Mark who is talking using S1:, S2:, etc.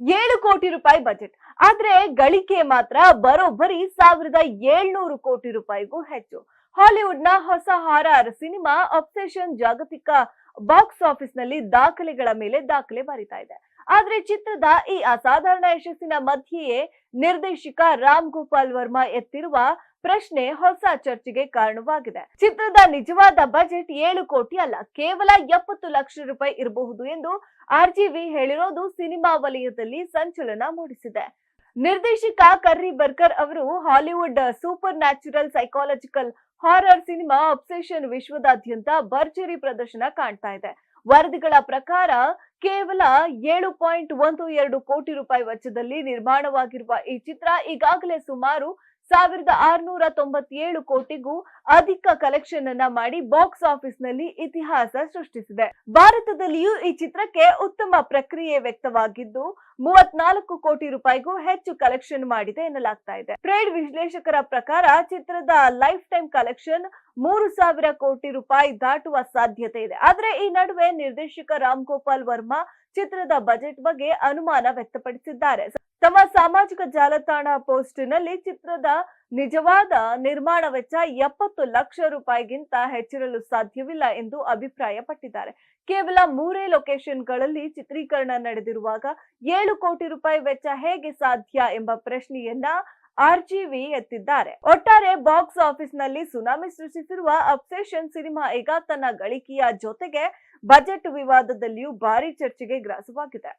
S1: ₹7 ಕೋಟಿ ಬಜೆಟ್. ಆದ್ರೆ ಗಳಿಕೆ ಮಾತ್ರ ಬರೋಬ್ಬರಿ 1700 ಕೋಟಿ ರೂಪಾಯಿಗೂ ಹೆಚ್ಚು. ಹಾಲಿವುಡ್ನ ಹೊಸ ಹಾರರ್ ಸಿನಿಮಾ ಅಬ್ಸೆಷನ್ ಜಾಗತಿಕ ಬಾಕ್ಸ್ ಆಫೀಸ್ ನಲ್ಲಿ ದಾಖಲೆಗಳ ಮೇಲೆ ದಾಖಲೆ ಬರಿತಾ ಇದೆ. ಆದ್ರೆ ಚಿತ್ರದ ಈ ಅಸಾಧಾರಣ ಯಶಸ್ಸಿನ ಮಧ್ಯೆಯೇ ನಿರ್ದೇಶಕ ರಾಮ್ ಗೋಪಾಲ್ ವರ್ಮಾ ಎತ್ತಿರುವ ಪ್ರಶ್ನೆ ಹೊಸ ಚರ್ಚೆಗೆ ಕಾರಣವಾಗಿದೆ. ಚಿತ್ರದ ನಿಜವಾದ ಬಜೆಟ್ 7 ಕೋಟಿ ಅಲ್ಲ, ಕೇವಲ 70 ಲಕ್ಷ ರೂಪಾಯಿ ಇರಬಹುದು ಎಂದು ಆರ್ಜಿವಿ ಹೇಳಿರೋದು ಸಿನಿಮಾ ವಲಯದಲ್ಲಿ ಸಂಚಲನ ಮೂಡಿಸಿದೆ. ನಿರ್ದೇಶಕ ಕರ್ರಿ ಬರ್ಕರ್ ಅವರು Hollywood super natural psychological horror cinema obsession ವಿಶ್ವದಾದ್ಯಂತ ಭರ್ಜರಿ ಪ್ರದರ್ಶನ ಕಾಣ್ತಾ ಇದೆ. ವರದಿಗಳ ಪ್ರಕಾರ ಕೇವಲ 7.12 ಕೋಟಿ ರೂಪಾಯಿ ವೆಚ್ಚದಲ್ಲಿ ನಿರ್ಮಾಣವಾಗಿರುವ ಈ ಚಿತ್ರ ಈಗಾಗಲೇ ಸುಮಾರು 1697 ಕೋಟಿಗೂ ಅಧಿಕ ಕಲೆಕ್ಷನ್ ಅನ್ನ ಮಾಡಿ ಬಾಕ್ಸ್ ಆಫೀಸ್ ನಲ್ಲಿ ಇತಿಹಾಸ ಸೃಷ್ಟಿಸಿದೆ. ಭಾರತದಲ್ಲಿಯೂ ಈ ಚಿತ್ರಕ್ಕೆ ಉತ್ತಮ ಪ್ರಕ್ರಿಯೆ ವ್ಯಕ್ತವಾಗಿದ್ದು 34 ಕೋಟಿ ರೂಪಾಯಿಗೂ ಹೆಚ್ಚು ಕಲೆಕ್ಷನ್ ಮಾಡಿದೆ ಎನ್ನಲಾಗ್ತಾ ಇದೆ. ಟ್ರೇಡ್ ವಿಶ್ಲೇಷಕರ ಪ್ರಕಾರ ಚಿತ್ರದ ಲೈಫ್ ಟೈಮ್ ಕಲೆಕ್ಷನ್ 3000 ಕೋಟಿ ರೂಪಾಯಿ ದಾಟುವ ಸಾಧ್ಯತೆ ಇದೆ. ಆದ್ರೆ ಈ ನಡುವೆ ನಿರ್ದೇಶಕ ರಾಮ್ ಗೋಪಾಲ್ ವರ್ಮಾ ಚಿತ್ರದ ಬಜೆಟ್ ಬಗ್ಗೆ ಅನುಮಾನ ವ್ಯಕ್ತಪಡಿಸಿದ್ದಾರೆ. ತಮ್ಮ ಸಾಮಾಜಿಕ ಜಾಲತಾಣ ಪೋಸ್ಟ್ ನಲ್ಲಿ ಚಿತ್ರದ ನಿಜವಾದ ನಿರ್ಮಾಣ ವೆಚ್ಚ 70 ಲಕ್ಷ ರೂಪಾಯಿಗಿಂತ ಹೆಚ್ಚಿರಲು ಸಾಧ್ಯವಿಲ್ಲ ಎಂದು ಅಭಿಪ್ರಾಯಪಟ್ಟಿದ್ದಾರೆ. ಕೇವಲ 3 ಲೊಕೇಶನ್ಗಳಲ್ಲಿ ಚಿತ್ರೀಕರಣ ನಡೆದಿರುವಾಗ 7 ಕೋಟಿ ರೂಪಾಯಿ ವೆಚ್ಚ ಹೇಗೆ ಸಾಧ್ಯ ಎಂಬ ಪ್ರಶ್ನೆಯನ್ನ ಆರ್ಜಿವಿ ಎತ್ತಿದ್ದಾರೆ. ಒಟ್ಟಾರೆ ಬಾಕ್ಸ್ ಆಫೀಸ್ ನಲ್ಲಿ ಸುನಾಮಿ ಸೃಷ್ಟಿಸಿರುವ ಅಬ್ಸೆಷನ್ ಸಿನಿಮಾ ಈಗ ತನ್ನ ಗಳಿಕೆಯ ಜೊತೆಗೆ ಬಜೆಟ್ ವಿವಾದದಲ್ಲಿಯೂ ಭಾರಿ ಚರ್ಚೆಗೆ ಗ್ರಾಸವಾಗಿದೆ.